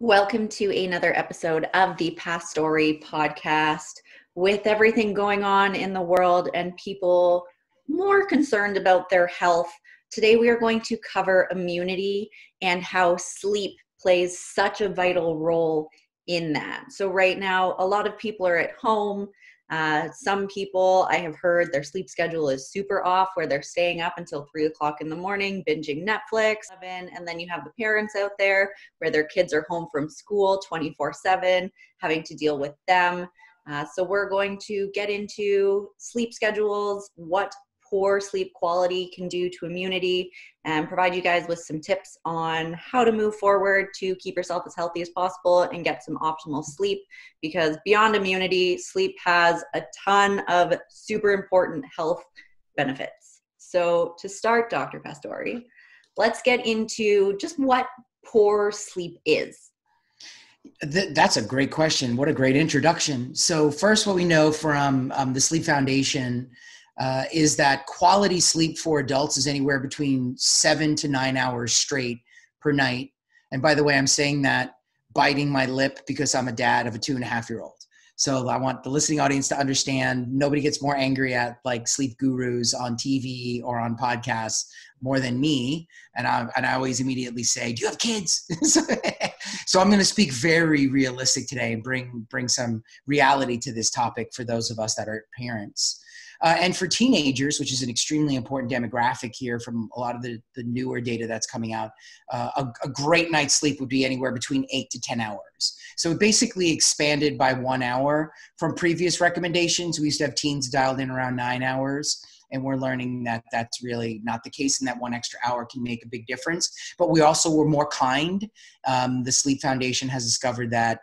Welcome to another episode of the Pastore podcast. With everything going on in the world and people more concerned about their health, today we are going to cover immunity and how sleep plays such a vital role in that. So right now, a lot of people are at home. Some people, I have heard, their sleep schedule is super off, where they're staying up until 3 o'clock in the morning, binging Netflix. And then you have the parents out there where their kids are home from school 24/7, having to deal with them. So we're going to get into sleep schedules, what poor sleep quality can do to immunity, and provide you guys with some tips on how to move forward to keep yourself as healthy as possible and get some optimal sleep, because beyond immunity, sleep has a ton of super important health benefits. So to start, Dr. Pastore, let's get into just what poor sleep is. That's a great question. What a great introduction. So first, what we know from the Sleep Foundation is that quality sleep for adults is anywhere between 7 to 9 hours straight per night. And by the way, I'm saying that biting my lip because I'm a dad of a 2.5-year-old. So I want the listening audience to understand nobody gets more angry at like sleep gurus on TV or on podcasts more than me. And I always immediately say, do you have kids? So I'm going to speak very realistic today and bring some reality to this topic for those of us that are parents. And for teenagers, which is an extremely important demographic here from a lot of the newer data that's coming out, a great night's sleep would be anywhere between 8 to 10 hours. So it basically expanded by 1 hour from previous recommendations. We used to have teens dialed in around 9 hours, and we're learning that that's really not the case, and that 1 extra hour can make a big difference. But we also were more kind. The Sleep Foundation has discovered that,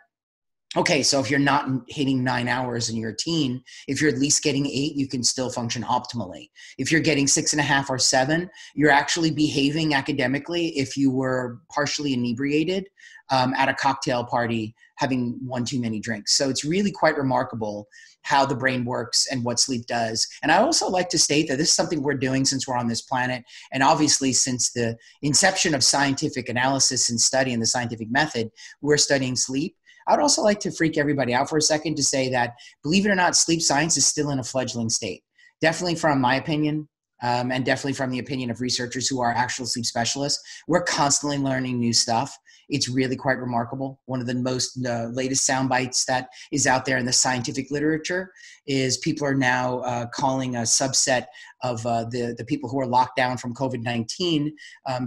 okay, so if you're not hitting 9 hours and you're a teen, if you're at least getting 8, you can still function optimally. If you're getting 6.5 or 7, you're actually behaving academically if you were partially inebriated at a cocktail party, having one too many drinks. So it's really quite remarkable how the brain works and what sleep does. And I also like to state that this is something we're doing since we're on this planet. And obviously since the inception of scientific analysis and study and the scientific method, we're studying sleep. I'd also like to freak everybody out for a second to say that, believe it or not, sleep science is still in a fledgling state. Definitely from my opinion, and definitely from the opinion of researchers who are actual sleep specialists, we're constantly learning new stuff. It's really quite remarkable. One of the most latest sound bites that is out there in the scientific literature is people are now calling a subset of the people who are locked down from COVID-19,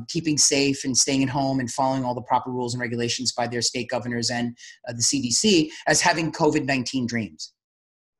keeping safe and staying at home and following all the proper rules and regulations by their state governors and the CDC as having COVID-19 dreams.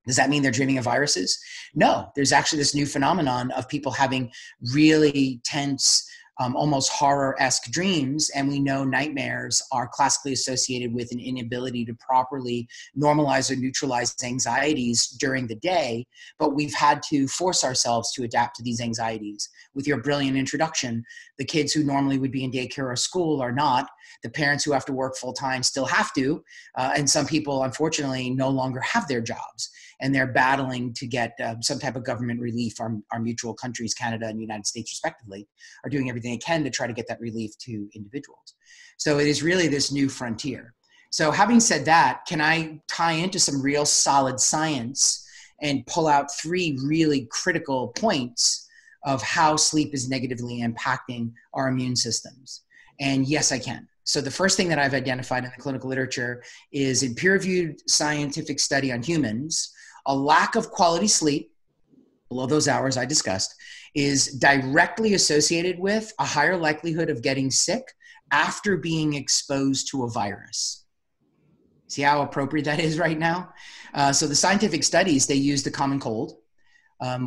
Does that mean they're dreaming of viruses? No, there's actually this new phenomenon of people having really tense, almost horror-esque dreams, and we know nightmares are classically associated with an inability to properly normalize or neutralize anxieties during the day, but we've had to force ourselves to adapt to these anxieties. With your brilliant introduction, the kids who normally would be in daycare or school are not. The parents who have to work full-time still have to, and some people, unfortunately, no longer have their jobs, and they're battling to get some type of government relief. Our mutual countries, Canada and the United States respectively, are doing everything they can to try to get that relief to individuals. So it is really this new frontier. So having said that, can I tie into some real solid science and pull out 3 really critical points of how sleep is negatively impacting our immune systems? And yes, I can. So the first thing that I've identified in the clinical literature is in peer-reviewed scientific study on humans, a lack of quality sleep below those hours I discussed is directly associated with a higher likelihood of getting sick after being exposed to a virus. See how appropriate that is right now? So the scientific studies, they use the common cold,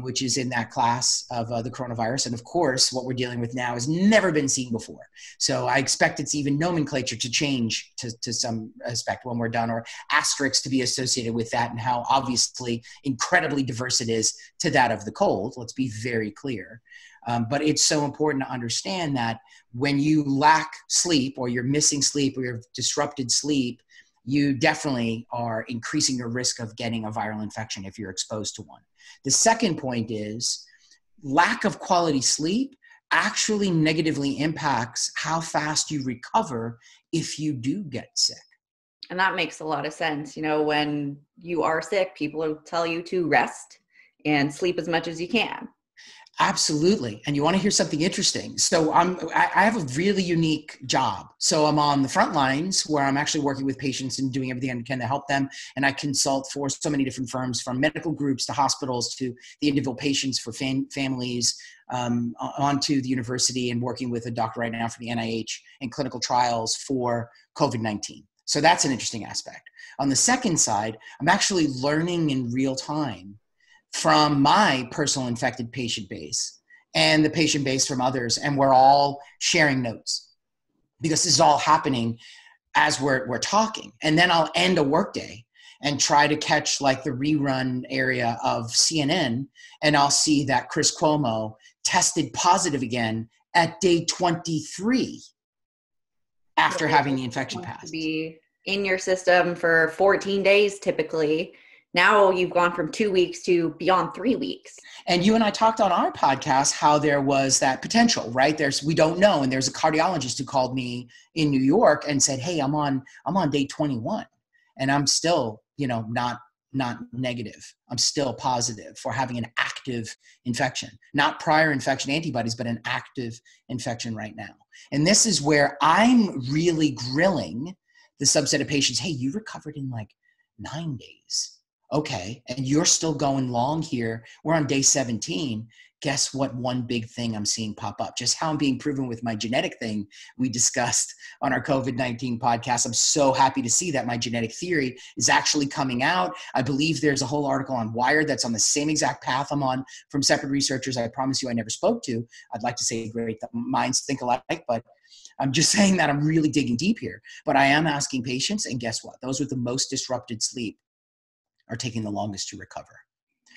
which is in that class of the coronavirus. And of course, what we're dealing with now has never been seen before. So I expect its even nomenclature to change to some aspect when we're done, or asterisks to be associated with that, and how obviously incredibly diverse it is to that of the cold. Let's be very clear. But it's so important to understand that when you lack sleep, or you're missing sleep, or you're disrupted sleep, you definitely are increasing your risk of getting a viral infection if you're exposed to one. The second point is lack of quality sleep actually negatively impacts how fast you recover if you do get sick. And that makes a lot of sense. When you are sick, people will tell you to rest and sleep as much as you can. Absolutely. And you want to hear something interesting. So I have a really unique job. So I'm on the front lines where I'm actually working with patients and doing everything I can to help them. And I consult for so many different firms, from medical groups to hospitals to the individual patients, for families, onto the university, and working with a doctor right now for the NIH and clinical trials for COVID-19. So that's an interesting aspect. On the second side, I'm actually learning in real time from my personal infected patient base and the patient base from others. And we're all sharing notes because this is all happening as we're talking. And then I'll end a workday and try to catch like the rerun area of CNN, and I'll see that Chris Cuomo tested positive again at day 23 after having the infection passed. To be in your system for 14 days typically. Now you've gone from 2 weeks to beyond 3 weeks. And you and I talked on our podcast how there was that potential, right? We don't know. And there's a cardiologist who called me in New York and said, hey, I'm on day 21 and I'm still, not negative. I'm still positive for having an active infection, not prior infection antibodies, but an active infection right now. And this is where I'm really grilling the subset of patients. Hey, you recovered in like 9 days. Okay, and you're still going long here. We're on day 17. Guess what? One big thing I'm seeing pop up, just how I'm being proven with my genetic thing we discussed on our COVID-19 podcast. I'm so happy to see that my genetic theory is actually coming out. I believe there's a whole article on Wired that's on the same exact path I'm on from separate researchers I promise you I never spoke to. I'd like to say great minds think alike, but I'm just saying that I'm really digging deep here. But I am asking patients, and guess what? Those with the most disrupted sleep are taking the longest to recover.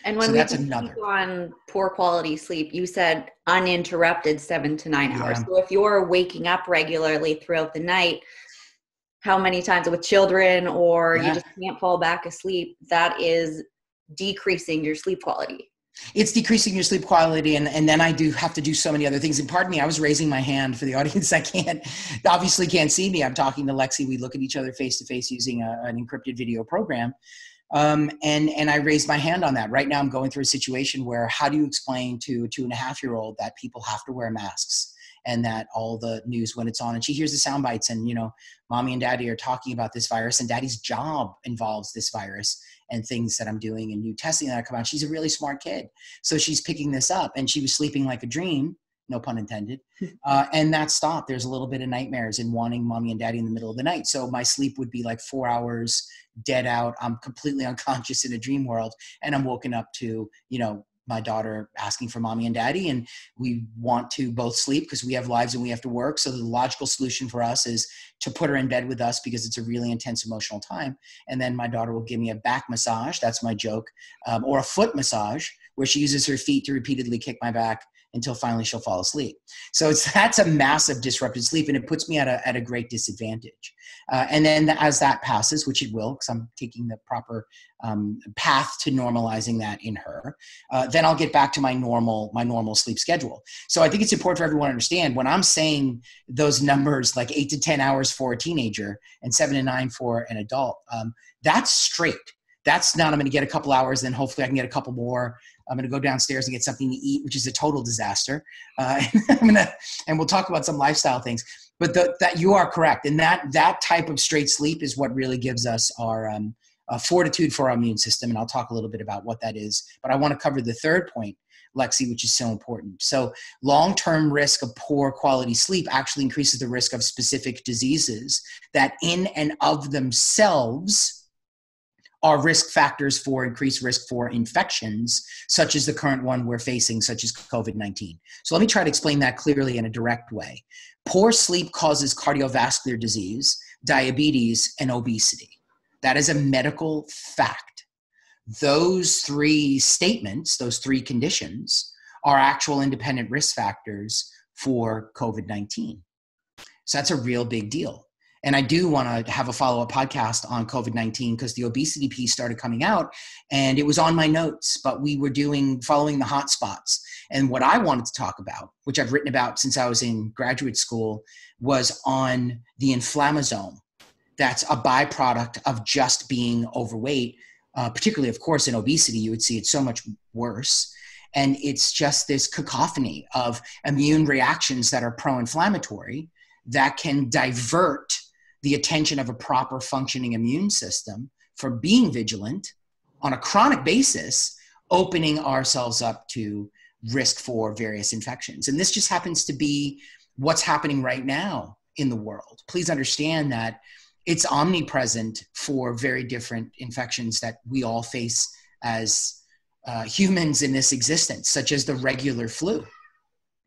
And when so we that's speak another on poor quality sleep, you said uninterrupted 7 to 9 hours. Yeah. So if you're waking up regularly throughout the night, how many times with children, or you just can't fall back asleep, that is decreasing your sleep quality. It's decreasing your sleep quality. And then I do have to do so many other things. And pardon me, I was raising my hand for the audience. Obviously can't see me. I'm talking to Lexi. We look at each other face to face using an encrypted video program. And I raised my hand on that. Right now I'm going through a situation where how do you explain to a 2.5-year-old that people have to wear masks, and that all the news when it's on, and she hears the sound bites, and mommy and daddy are talking about this virus, and daddy's job involves this virus and things that I'm doing and new testing that I come out. She's a really smart kid. So she's picking this up, and she was sleeping like a dream, no pun intended. And that stopped. There's a little bit of nightmares and wanting mommy and daddy in the middle of the night. So my sleep would be like 4 hours dead out. I'm completely unconscious in a dream world. And I'm woken up to, my daughter asking for mommy and daddy, and we want to both sleep because we have lives and we have to work. So the logical solution for us is to put her in bed with us because it's a really intense emotional time. And then my daughter will give me a back massage. That's my joke. Or a foot massage where she uses her feet to repeatedly kick my back until finally she'll fall asleep. So that's a massive disrupted sleep, and it puts me at a great disadvantage. And then as that passes, which it will, because I'm taking the proper path to normalizing that in her, then I'll get back to my normal sleep schedule. So I think it's important for everyone to understand when I'm saying those numbers, like 8 to 10 hours for a teenager and 7 to 9 for an adult, that's straight. That's not, I'm going to get a couple hours, then hopefully I can get a couple more. I'm going to go downstairs and get something to eat, which is a total disaster. And we'll talk about some lifestyle things, but that you are correct. And that type of straight sleep is what really gives us our fortitude for our immune system. And I'll talk a little bit about what that is, but I want to cover the third point, Lexi, which is so important. So long-term risk of poor quality sleep actually increases the risk of specific diseases that in and of themselves are risk factors for increased risk for infections, such as the current one we're facing, such as COVID-19. So let me try to explain that clearly in a direct way. Poor sleep causes cardiovascular disease, diabetes, and obesity. That is a medical fact. Those three statements, those three conditions, are actual independent risk factors for COVID-19. So that's a real big deal. And I do want to have a follow-up podcast on COVID-19 because the obesity piece started coming out and it was on my notes, but we were following the hot spots. And what I wanted to talk about, which I've written about since I was in graduate school, was on the inflammasome. That's a byproduct of just being overweight, particularly, of course, in obesity. You would see it so much worse. And it's just this cacophony of immune reactions that are pro-inflammatory that can divert the attention of a proper functioning immune system from being vigilant on a chronic basis, opening ourselves up to risk for various infections. And this just happens to be what's happening right now in the world. Please understand that it's omnipresent for very different infections that we all face as humans in this existence, such as the regular flu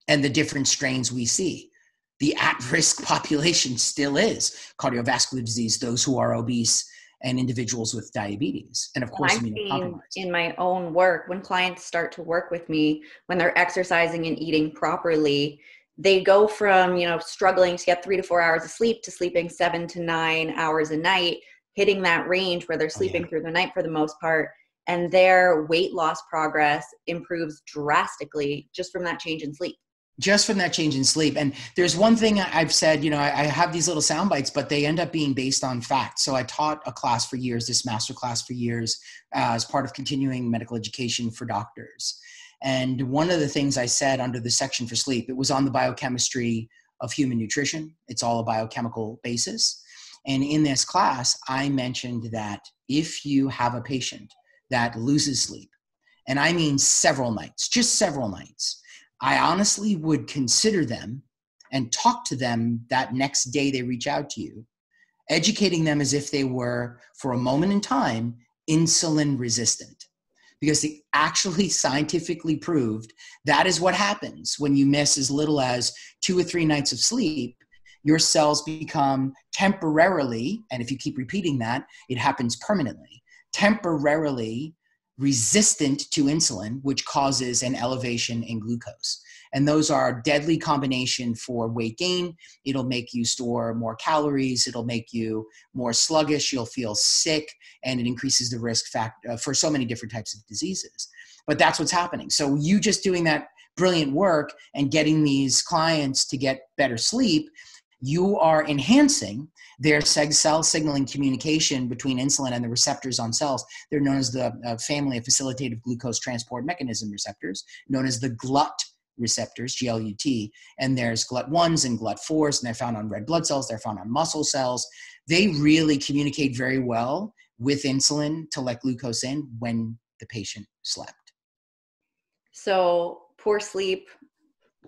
and the different strains we see. The at-risk population still is cardiovascular disease, those who are obese, and individuals with diabetes, and of course, immunocompromised. In my own work, when clients start to work with me, when they're exercising and eating properly, they go from, struggling to get 3 to 4 hours of sleep to sleeping 7 to 9 hours a night, hitting that range where they're sleeping through the night for the most part, and their weight loss progress improves drastically just from that change in sleep. Just from that change in sleep. And there's one thing I've said, I have these little sound bites, but they end up being based on fact. So I taught a class for years, this master class for years, as part of continuing medical education for doctors. And one of the things I said under the section for sleep, it was on the biochemistry of human nutrition. It's all a biochemical basis. And in this class, I mentioned that if you have a patient that loses sleep, and I mean several nights, just several nights, I honestly would consider them and talk to them that next day they reach out to you, educating them as if they were, for a moment in time, insulin resistant. Because they actually scientifically proved that is what happens when you miss as little as 2 or 3 nights of sleep. Your cells become temporarily, and if you keep repeating that, it happens permanently, temporarily resistant to insulin, which causes an elevation in glucose. And those are a deadly combination for weight gain. It'll make you store more calories. It'll make you more sluggish. You'll feel sick, and it increases the risk factor for so many different types of diseases. But that's what's happening. So you just doing that brilliant work and getting these clients to get better sleep, you are enhancing their cell signaling communication between insulin and the receptors on cells. They're known as the family of facilitative glucose transport mechanism receptors, known as the GLUT receptors, GLUT. And there's GLUT1s and GLUT4s, and they're found on red blood cells. They're found on muscle cells. They really communicate very well with insulin to let glucose in when the patient slept. So poor sleep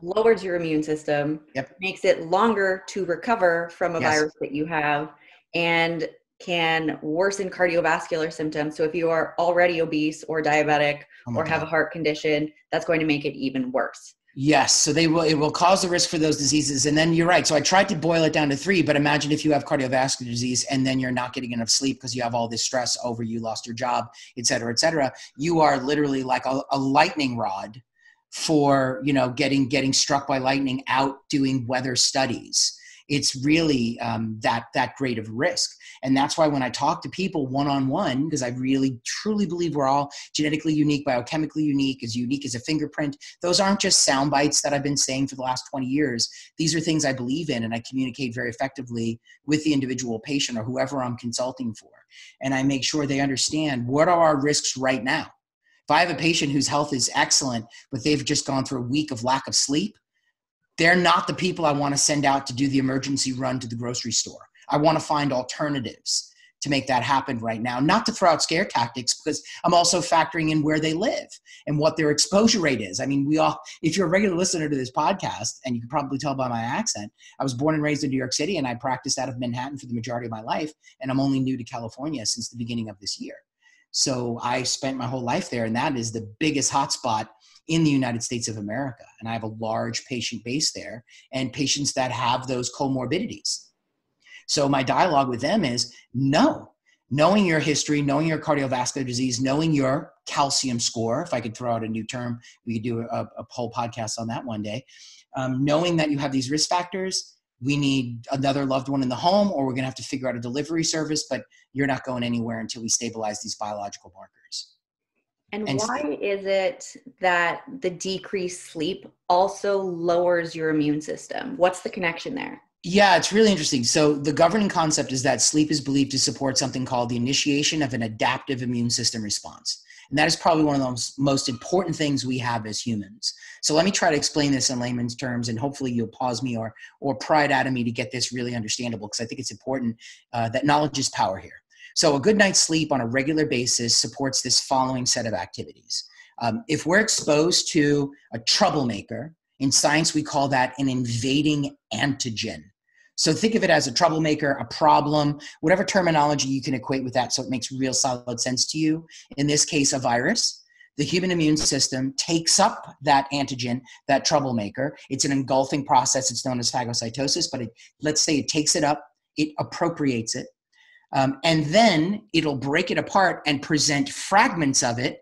lowers your immune system, makes it longer to recover from a virus that you have, and can worsen cardiovascular symptoms. So if you are already obese or diabetic or have a heart condition, that's going to make it even worse. Yes. So it will cause the risk for those diseases. And then you're right. So I tried to boil it down to 3, but imagine if you have cardiovascular disease and then you're not getting enough sleep because you have all this stress over, you lost your job, et cetera, et cetera. You are literally like a lightning rod for, getting struck by lightning out doing weather studies. It's really that great of risk. And that's why when I talk to people one-on-one, because I really truly believe we're all genetically unique, biochemically unique as a fingerprint. Those aren't just sound bites that I've been saying for the last 20 years. These are things I believe in, and I communicate very effectively with the individual patient or whoever I'm consulting for. And I make sure they understand what are our risks right now. If I have a patient whose health is excellent, but they've just gone through a week of lack of sleep, they're not the people I want to send out to do the emergency run to the grocery store. I want to find alternatives to make that happen right now, not to throw out scare tactics, because I'm also factoring in where they live and what their exposure rate is. I mean, if you're a regular listener to this podcast, and you can probably tell by my accent, I was born and raised in New York City, and I practiced out of Manhattan for the majority of my life. And I'm only new to California since the beginning of this year. So I spent my whole life there, and that is the biggest hotspot in the United States of America. And I have a large patient base there and patients that have those comorbidities. So my dialogue with them is knowing your history, knowing your cardiovascular disease, knowing your calcium score. If I could throw out a new term, we could do a whole podcast on that one day. Knowing that you have these risk factors, we need another loved one in the home, or we're going to have to figure out a delivery service, but you're not going anywhere until we stabilize these biological markers. And And why is it that the decreased sleep also lowers your immune system? What's the connection there? yeah, it's really interesting. So the governing concept is that sleep is believed to support something called the initiation of an adaptive immune system response. And that is probably one of the most important things we have as humans. So let me try to explain this in layman's terms, and hopefully you'll pause me or pry it out of me to get this really understandable, because I think it's important that knowledge is power here. So a good night's sleep on a regular basis supports this following set of activities. If we're exposed to a troublemaker, in science we call that an invading antigen. So think of it as a troublemaker, a problem, whatever terminology you can equate with that so it makes real solid sense to you. In this case, a virus. The human immune system takes up that antigen, that troublemaker. It's an engulfing process. It's known as phagocytosis, but let's say it takes it up, it appropriates it, and then it'll break it apart and present fragments of it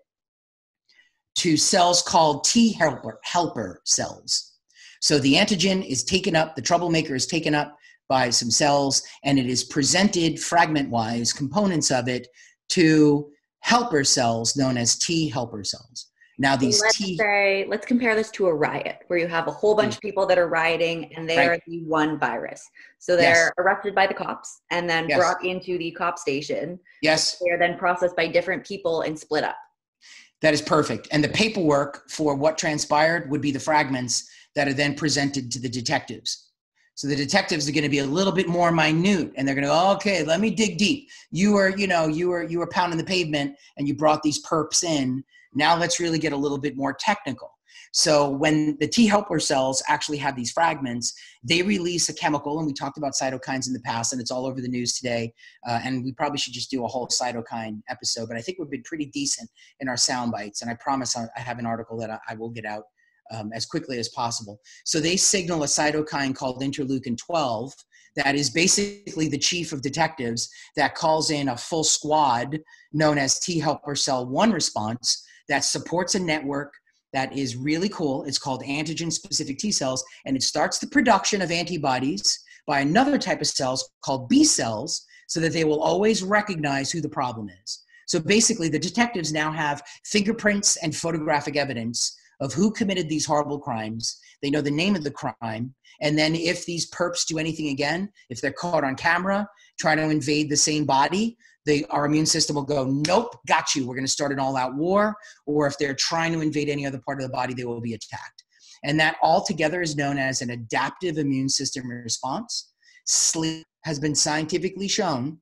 to cells called T helper cells. So the antigen is taken up, the troublemaker is taken up by some cells, and it is presented fragment-wise, components of it, to helper cells known as T helper cells. Now these let's compare this to a riot where you have a whole bunch of people that are rioting and they are the one virus. So they're arrested by the cops and then brought into the cop station. Yes. They are then processed by different people and split up. That is perfect. And the paperwork for what transpired would be the fragments that are then presented to the detectives. So the detectives are going to be a little bit more minute, and they're going to go, okay, let me dig deep. You were pounding the pavement and you brought these perps in. Now let's really get a little bit more technical. So when the T helper cells actually have these fragments, they release a chemical, and we talked about cytokines in the past, and it's all over the news today. And we probably should just do a whole cytokine episode, but I think we've been pretty decent in our sound bites. And I promise I have an article that I will get out as quickly as possible. So they signal a cytokine called interleukin-12 that is basically the chief of detectives that calls in a full squad known as T helper cell 1 response that supports a network that is really cool. It's called antigen-specific T cells, and it starts the production of antibodies by another type of cells called B cells so that they will always recognize who the problem is. So basically, the detectives now have fingerprints and photographic evidence of who committed these horrible crimes. They know the name of the crime. And then if these perps do anything again, if they're caught on camera trying to invade the same body, our immune system will go, nope, got you. We're going to start an all-out war. Or if they're trying to invade any other part of the body, they will be attacked. And that altogether is known as an adaptive immune system response. Sleep has been scientifically shown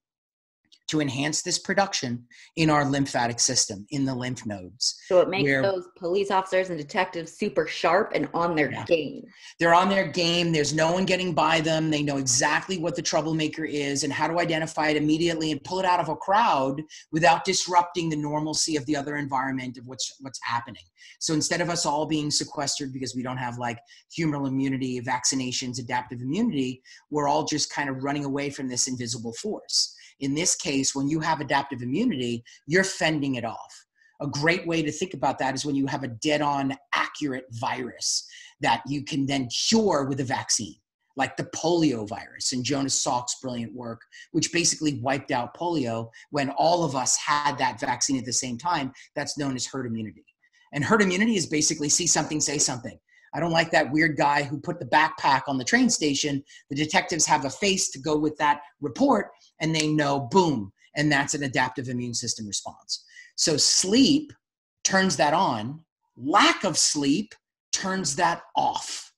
to enhance this production in our lymphatic system, in the lymph nodes. So it makes those police officers and detectives super sharp and on their game. They're on their game. There's no one getting by them. They know exactly what the troublemaker is and how to identify it immediately and pull it out of a crowd without disrupting the normalcy of the other environment of what's happening. So instead of us all being sequestered because we don't have like humoral immunity, vaccinations, adaptive immunity, we're all just kind of running away from this invisible force. In this case, when you have adaptive immunity, you're fending it off. A great way to think about that is when you have a dead-on accurate virus that you can then cure with a vaccine, like the polio virus and Jonas Salk's brilliant work, which basically wiped out polio when all of us had that vaccine at the same time. That's known as herd immunity. And herd immunity is basically see something, say something. I don't like that weird guy who put the backpack on the train station. The detectives have a face to go with that report, and they know, boom, and that's an adaptive immune system response. So sleep turns that on. Lack of sleep turns that off.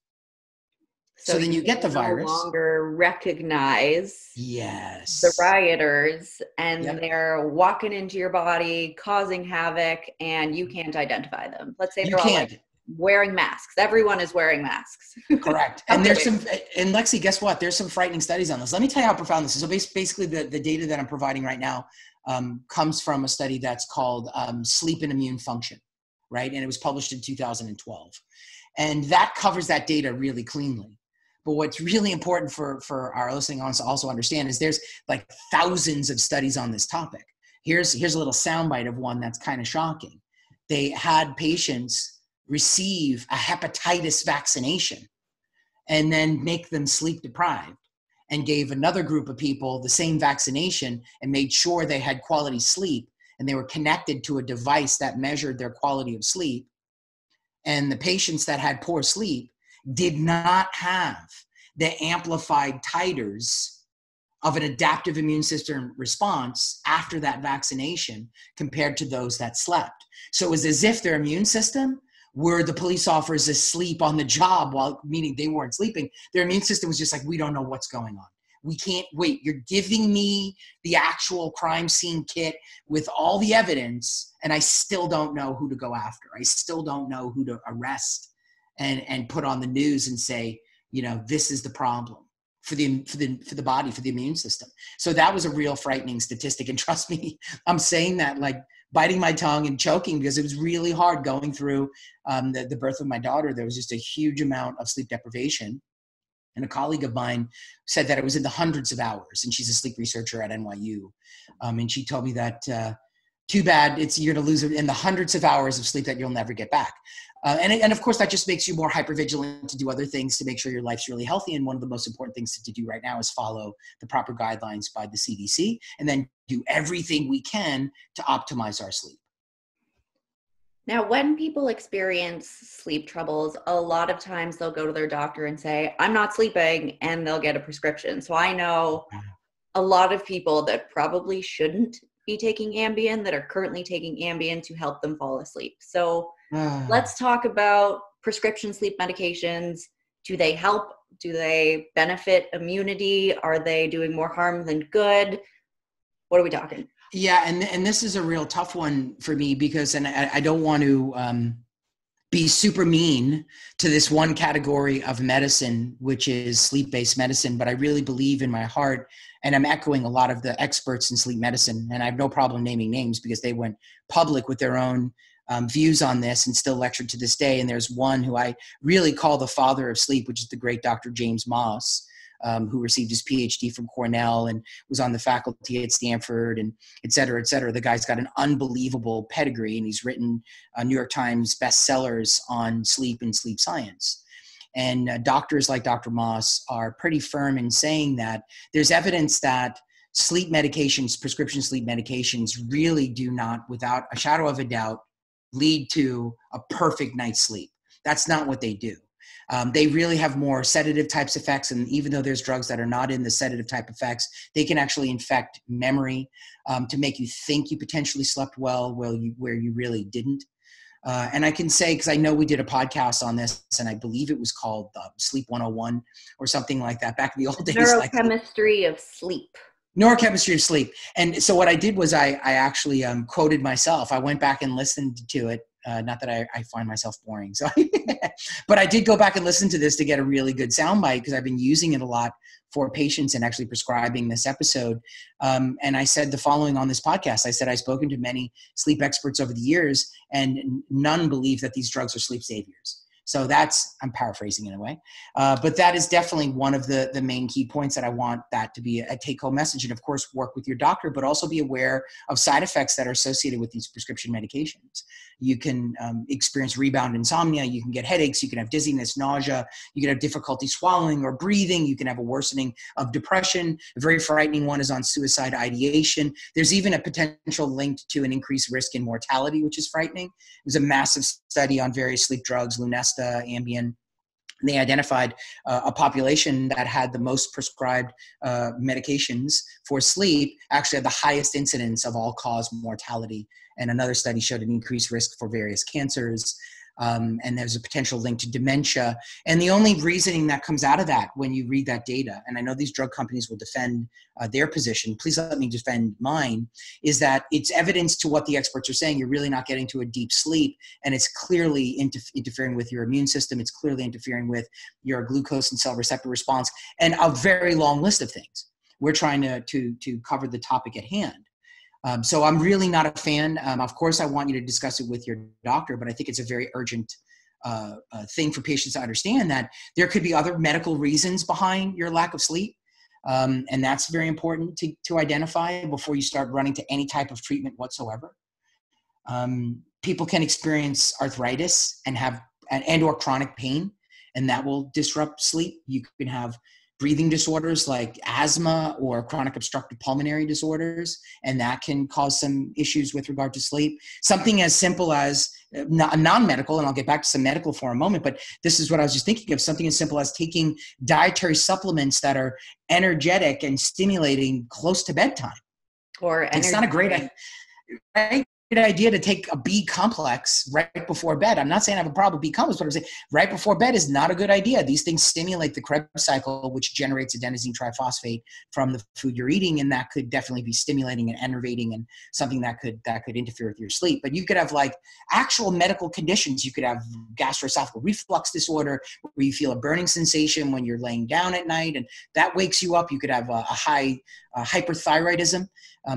So then you get the virus. No longer recognize the rioters, and they're walking into your body, causing havoc, and you can't identify them. Let's say they're all like wearing masks. Everyone is wearing masks. Correct. And there's some, and Lexi, guess what? There's some frightening studies on this. Let me tell you how profound this is. So basically the data that I'm providing right now comes from a study that's called Sleep and Immune Function, right? And it was published in 2012. And that covers that data really cleanly. But what's really important for our listening audience to also understand is there's like thousands of studies on this topic. Here's a little soundbite of one that's kind of shocking. They had patients receive a hepatitis vaccination and then make them sleep deprived, and gave another group of people the same vaccination and made sure they had quality sleep and they were connected to a device that measured their quality of sleep. And the patients that had poor sleep did not have the amplified titers of an adaptive immune system response after that vaccination compared to those that slept. So it was as if their immune system were the police officers asleep on the job, while meaning they weren't sleeping. Their immune system was just like, we don't know what's going on. We can't wait. You're giving me the actual crime scene kit with all the evidence, and I still don't know who to go after. I still don't know who to arrest and put on the news and say, this is the problem for the body, for the immune system. So that was a real frightening statistic. And trust me, I'm saying that like biting my tongue and choking, because it was really hard going through the birth of my daughter. There was just a huge amount of sleep deprivation. And a colleague of mine said that it was in the hundreds of hours, and she's a sleep researcher at NYU. And she told me that, too bad, you're going to lose it in the hundreds of hours of sleep that you'll never get back. And of course, that just makes you more hypervigilant to do other things to make sure your life's really healthy. And one of the most important things to do right now is follow the proper guidelines by the CDC, and then do everything we can to optimize our sleep. Now, when people experience sleep troubles, a lot of times they'll go to their doctor and say, I'm not sleeping, and they'll get a prescription. So I know a lot of people that probably shouldn't be taking Ambien that are currently taking Ambien to help them fall asleep. So let's talk about prescription sleep medications. Do they help? Do they benefit immunity? Are they doing more harm than good? What are we talking? Yeah, and this is a real tough one for me, because, and I don't want to be super mean to this one category of medicine, which is sleep-based medicine, but I really believe in my heart, and I'm echoing a lot of the experts in sleep medicine, and I have no problem naming names because they went public with their own views on this and still lecture to this day. And there's one who I really call the father of sleep, which is the great Dr. James Moss, who received his PhD from Cornell and was on the faculty at Stanford, and et cetera, et cetera. The guy's got an unbelievable pedigree, and he's written New York Times bestsellers on sleep and sleep science. And doctors like Dr. Moss are pretty firm in saying that there's evidence that sleep medications, prescription sleep medications, really do not, without a shadow of a doubt, lead to a perfect night's sleep. That's not what they do. They really have more sedative types effects. And even though there's drugs that are not in the sedative type effects, they can actually infect memory to make you think you potentially slept well where you really didn't. And I can say, because I know we did a podcast on this, and I believe it was called Sleep 101 or something like that back in the old days. Neurochemistry of sleep. Neurochemistry of sleep. And so what I did was I actually quoted myself. I went back and listened to it. Not that I find myself boring, so but I did go back and listen to this to get a really good soundbite, because I've been using it a lot for patients and actually prescribing this episode. And I said the following on this podcast. I said, I've spoken to many sleep experts over the years, and none believe that these drugs are sleep saviors. So I'm paraphrasing in a way, but that is definitely one of the main key points that I want that to be a take-home message. And of course, work with your doctor, but also be aware of side effects that are associated with these prescription medications. You can experience rebound insomnia. You can get headaches. You can have dizziness, nausea. You can have difficulty swallowing or breathing. You can have a worsening of depression. A very frightening one is on suicide ideation. There's even a potential link to an increased risk in mortality, which is frightening. There's a massive study on various sleep drugs, Lunesta, Ambien. They identified a population that had the most prescribed medications for sleep actually had the highest incidence of all-cause mortality. And another study showed an increased risk for various cancers. And there's a potential link to dementia. And the only reasoning that comes out of that when you read that data, and I know these drug companies will defend their position, please let me defend mine, is that it's evidence to what the experts are saying. You're really not getting to a deep sleep, and it's clearly interfering with your immune system. It's clearly interfering with your glucose and cell receptor response, and a very long list of things. We're trying to cover the topic at hand. So I'm really not a fan. Of course, I want you to discuss it with your doctor, but I think it's a very urgent thing for patients to understand that there could be other medical reasons behind your lack of sleep. And that's very important to identify before you start running to any type of treatment whatsoever. People can experience arthritis and or chronic pain, and that will disrupt sleep. You can have breathing disorders like asthma or chronic obstructive pulmonary disorders, and that can cause some issues with regard to sleep. Something as simple as non-medical, and I'll get back to some medical for a moment, but this is what I was just thinking of, something as simple as taking dietary supplements that are energetic and stimulating close to bedtime. Or it's not a great idea. Right? Good idea to take a B complex right before bed. I'm not saying I have a problem with B complex, but I'm saying right before bed is not a good idea. These things stimulate the Krebs cycle, which generates adenosine triphosphate from the food you're eating, and that could definitely be stimulating and enervating and something that could interfere with your sleep. But you could have like actual medical conditions. You could have gastroesophageal reflux disorder where you feel a burning sensation when you're laying down at night, and that wakes you up. You could have a high hyperthyroidism.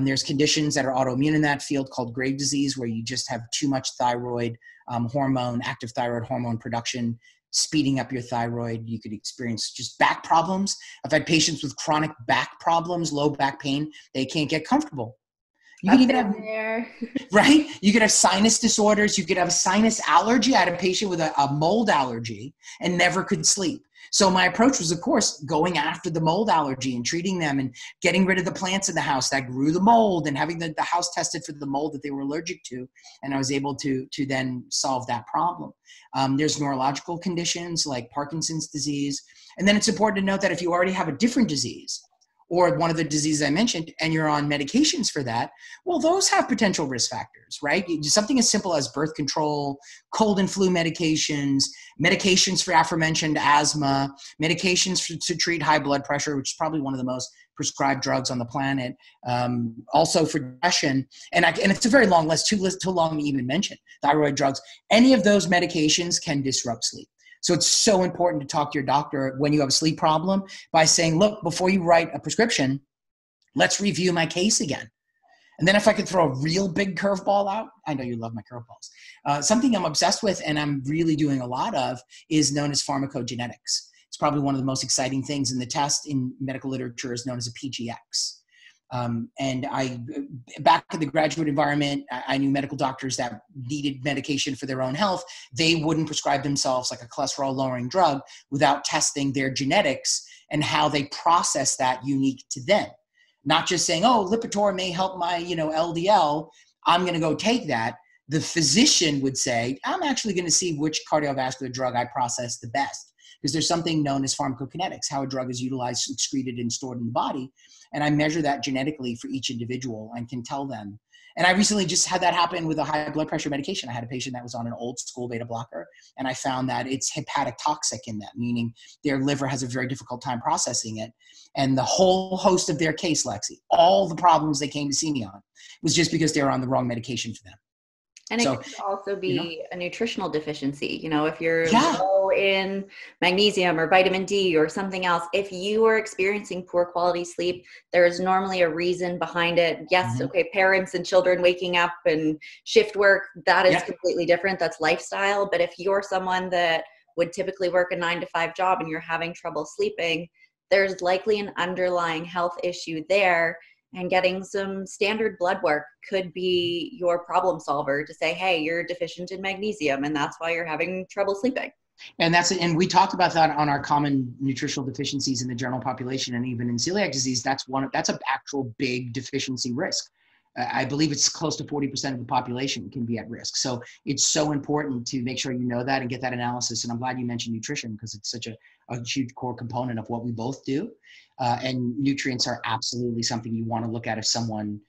There's conditions that are autoimmune in that field called Graves' disease, where you just have too much thyroid hormone, active thyroid hormone production, speeding up your thyroid. You could experience just back problems. I've had patients with chronic back problems, low back pain. They can't get comfortable. You could even have, right? You could have sinus disorders. You could have a sinus allergy. I had a patient with a mold allergy and never could sleep. So my approach was, of course, going after the mold allergy and treating them and getting rid of the plants in the house that grew the mold and having the house tested for the mold that they were allergic to. And I was able to then solve that problem. There's neurological conditions like Parkinson's disease. And then it's important to note that if you already have a different disease, or one of the diseases I mentioned, and you're on medications for that, well, those have potential risk factors, right? Something as simple as birth control, cold and flu medications, medications for aforementioned asthma, medications to treat high blood pressure, which is probably one of the most prescribed drugs on the planet, also for depression. And it's a very long list, too long to even mention, thyroid drugs. Any of those medications can disrupt sleep. So it's so important to talk to your doctor when you have a sleep problem by saying, look, before you write a prescription, let's review my case again. And then if I could throw a real big curveball out, I know you love my curveballs. Something I'm obsessed with and I'm really doing a lot of is known as pharmacogenetics. It's probably one of the most exciting things, in the test in medical literature is known as a PGX. And back in the graduate environment, I knew medical doctors that needed medication for their own health. They wouldn't prescribe themselves like a cholesterol lowering drug without testing their genetics and how they process that unique to them. Not just saying, oh, Lipitor may help my, LDL. I'm going to go take that. The physician would say, I'm actually going to see which cardiovascular drug I process the best. Because there's something known as pharmacokinetics, how a drug is utilized, excreted, and stored in the body. And I measure that genetically for each individual and can tell them. And I recently just had that happen with a high blood pressure medication. I had a patient that was on an old school beta blocker, and I found that it's hepatic toxic in that, meaning their liver has a very difficult time processing it. And the whole host of their case, Lexi, all the problems they came to see me on was just because they were on the wrong medication for them. And it could also be a nutritional deficiency. If you're low in magnesium or vitamin D or something else, if you are experiencing poor quality sleep, there is normally a reason behind it. Yes, okay, parents and children waking up and shift work, that is completely different. That's lifestyle. But if you're someone that would typically work a 9-to-5 job and you're having trouble sleeping, there's likely an underlying health issue there. And getting some standard blood work could be your problem solver to say, hey, you're deficient in magnesium and that's why you're having trouble sleeping. And we talked about that on our common nutritional deficiencies in the general population, and even in celiac disease, that's an actual big deficiency risk. I believe it's close to 40% of the population can be at risk. So it's so important to make sure you know that and get that analysis. And I'm glad you mentioned nutrition because it's such a huge core component of what we both do. And nutrients are absolutely something you want to look at if someone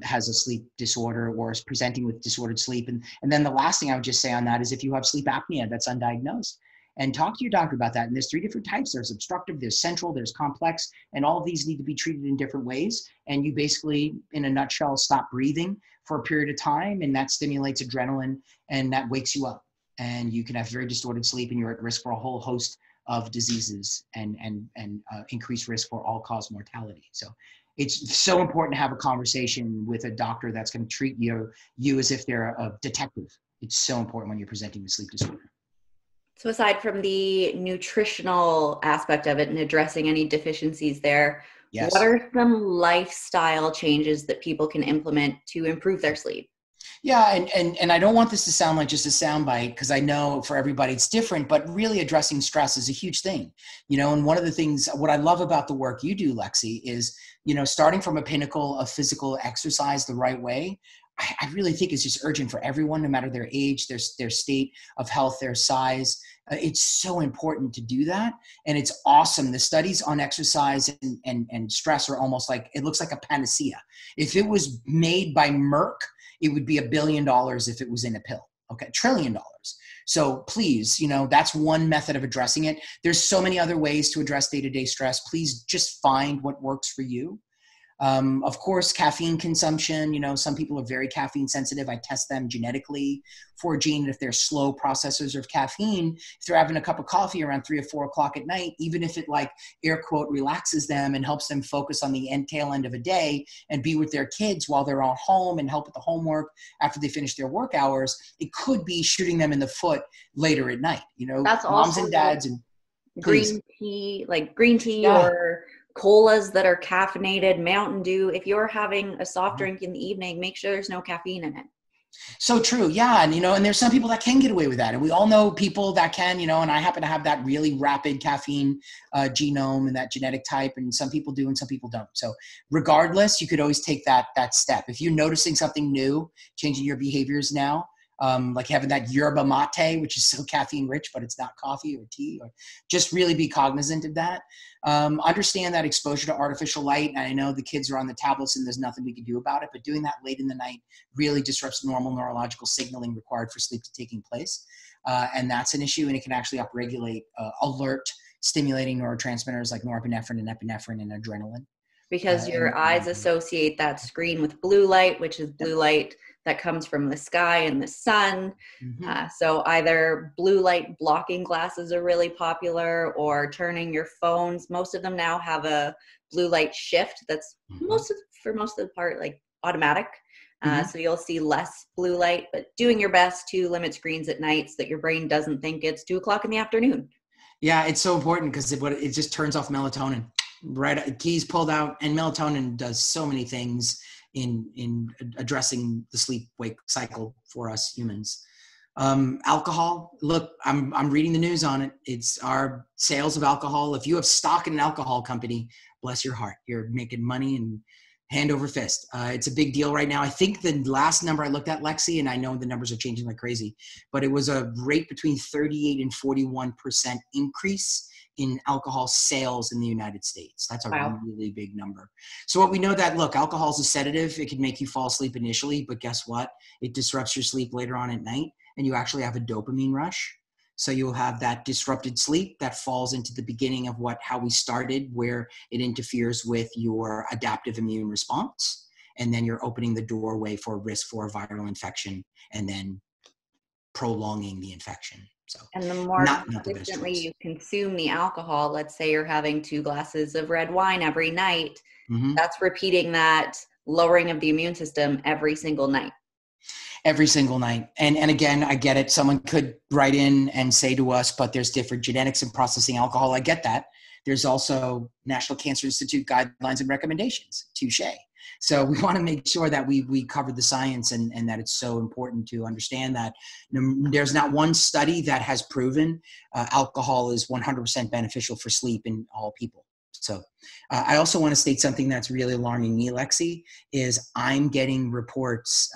has a sleep disorder or is presenting with disordered sleep. And then the last thing I would just say on that is if you have sleep apnea that's undiagnosed, and talk to your doctor about that. And there's 3 different types. There's obstructive, there's central, there's complex, and all of these need to be treated in different ways. And you basically, in a nutshell, stop breathing for a period of time, and that stimulates adrenaline, and that wakes you up. And you can have very distorted sleep, and you're at risk for a whole host of diseases and increased risk for all-cause mortality. So it's so important to have a conversation with a doctor that's going to treat you as if they're a detective. It's so important when you're presenting with sleep disorder. So aside from the nutritional aspect of it and addressing any deficiencies there, what are some lifestyle changes that people can implement to improve their sleep? Yeah, and I don't want this to sound like just a soundbite, because I know for everybody it's different, but really addressing stress is a huge thing, and one of the things, what I love about the work you do, Lexi, is, starting from a pinnacle of physical exercise the right way, I really think is just urgent for everyone, no matter their age, their state of health, their size. It's so important to do that. And it's awesome. The studies on exercise and stress are almost like, it looks like a panacea. If it was made by Merck, it would be $1 billion if it was in a pill. Okay, $1 trillion. So please, that's one method of addressing it. There's so many other ways to address day-to-day stress. Please just find what works for you. Of course, caffeine consumption, some people are very caffeine sensitive. I test them genetically for a gene. If they're slow processors of caffeine, if they're having a cup of coffee around 3 or 4 o'clock at night, even if it, like, air quote, relaxes them and helps them focus on the tail end of a day and be with their kids while they're all home and help with the homework after they finish their work hours, it could be shooting them in the foot later at night. That's moms and dads and green tea, or colas that are caffeinated, Mountain Dew. If you're having a soft drink in the evening, make sure there's no caffeine in it. So true. Yeah. And, and there's some people that can get away with that. And we all know people that can, and I happen to have that really rapid caffeine genome and that genetic type. And some people do and some people don't. So regardless, you could always take that step. If you're noticing something new, changing your behaviors now, like having that yerba mate, which is so caffeine rich, but it's not coffee or tea, or just really be cognizant of that. Understand that exposure to artificial light. And I know the kids are on the tablets and there's nothing we can do about it, but doing that late in the night really disrupts normal neurological signaling required for sleep to taking place. And that's an issue, and it can actually upregulate alert stimulating neurotransmitters like norepinephrine and epinephrine and adrenaline. Because your eyes associate that screen with blue light, which is blue light that comes from the sky and the sun. Mm-hmm. So either blue light blocking glasses are really popular, or turning your phones. Most of them now have a blue light shift that's for most of the part, like, automatic. So you'll see less blue light, but doing your best to limit screens at night so that your brain doesn't think it's 2 o'clock in the afternoon. Yeah, it's so important because it just turns off melatonin. Right, keys pulled out, and melatonin does so many things in addressing the sleep-wake cycle for us humans. Alcohol, look, I'm reading the news on it. It's our sales of alcohol. If you have stock in an alcohol company, bless your heart, you're making money and hand over fist. It's a big deal right now. I think the last number I looked at, Lexi, and I know the numbers are changing like crazy, but it was a rate between 38 and 41% increase in alcohol sales in the United States. That's a really big number. So what we know that, look, alcohol is a sedative. It can make you fall asleep initially, but guess what? It disrupts your sleep later on at night, and you actually have a dopamine rush. So you'll have that disrupted sleep that falls into the beginning of how we started, where it interferes with your adaptive immune response. And then you're opening the doorway for risk for a viral infection and then prolonging the infection. So, and the more consistently you consume the alcohol, let's say you're having 2 glasses of red wine every night, that's repeating that lowering of the immune system every single night. Every single night. And again, I get it. Someone could write in and say to us, but there's different genetics in processing alcohol. I get that. There's also National Cancer Institute guidelines and recommendations. Touche. So we want to make sure that we cover the science and that it's so important to understand that there's not one study that has proven alcohol is 100% beneficial for sleep in all people. So I also want to state something that's really alarming me, Lexi, is I'm getting reports,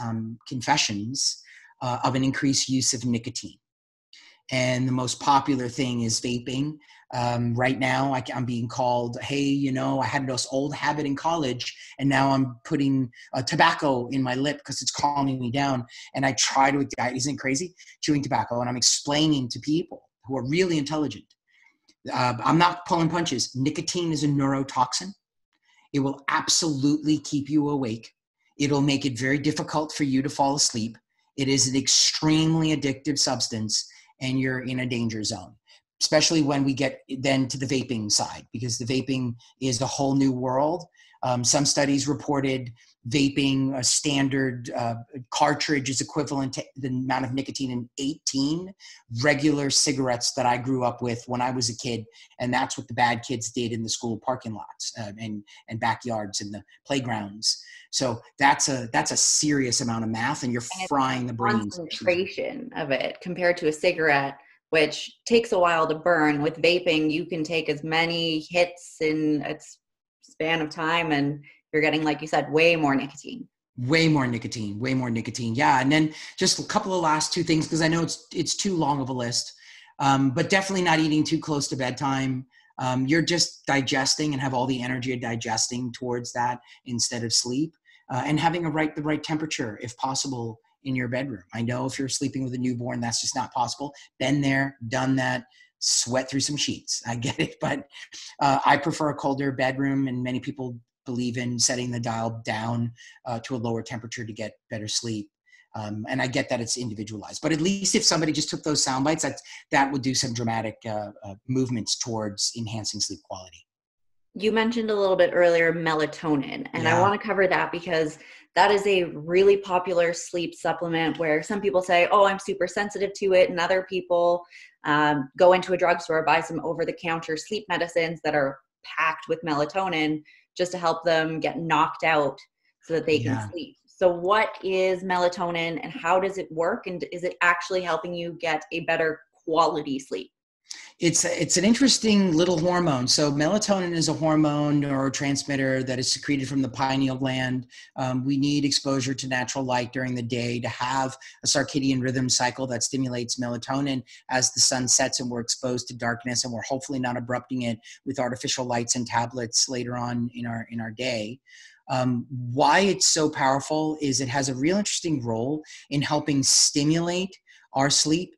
confessions of an increased use of nicotine. And the most popular thing is vaping. Right now, I'm being called, hey, I had this old habit in college, and now I'm putting tobacco in my lip because it's calming me down. And I try to, isn't it crazy? Chewing tobacco. And I'm explaining to people who are really intelligent. I'm not pulling punches. Nicotine is a neurotoxin. It will absolutely keep you awake. It'll make it very difficult for you to fall asleep. It is an extremely addictive substance, and you're in a danger zone, especially when we get then to the vaping side, because the vaping is a whole new world. Some studies reported vaping, a standard cartridge, is equivalent to the amount of nicotine in 18 regular cigarettes that I grew up with when I was a kid. And that's what the bad kids did in the school parking lots and backyards and the playgrounds. So that's a serious amount of math, and you're frying the brains. Concentration of it compared to a cigarette, which takes a while to burn. With vaping, you can take as many hits in a span of time, and you're getting, like you said, way more nicotine. Way more nicotine. Yeah. And then just a couple of last two things, because I know it's too long of a list, but definitely not eating too close to bedtime. You're just digesting and have all the energy of digesting towards that instead of sleep, and having the right temperature, if possible, in your bedroom. I know if you're sleeping with a newborn, that's just not possible. Been there, done that, sweat through some sheets. I get it, but I prefer a colder bedroom, and many people believe in setting the dial down to a lower temperature to get better sleep. And I get that it's individualized, but at least if somebody just took those sound bites, that would do some dramatic movements towards enhancing sleep quality. You mentioned a little bit earlier melatonin, and I want to cover that because that is a really popular sleep supplement where some people say, oh, I'm super sensitive to it. And other people go into a drugstore, buy some over-the-counter sleep medicines that are packed with melatonin just to help them get knocked out so that they can sleep. So what is melatonin and how does it work? And is it actually helping you get a better quality sleep? It's an interesting little hormone. So melatonin is a hormone neurotransmitter that is secreted from the pineal gland. We need exposure to natural light during the day to have a circadian rhythm cycle that stimulates melatonin as the sun sets and we're exposed to darkness, and we're hopefully not abrupting it with artificial lights and tablets later on in our day. Why it's so powerful is it has a real interesting role in helping stimulate our sleep.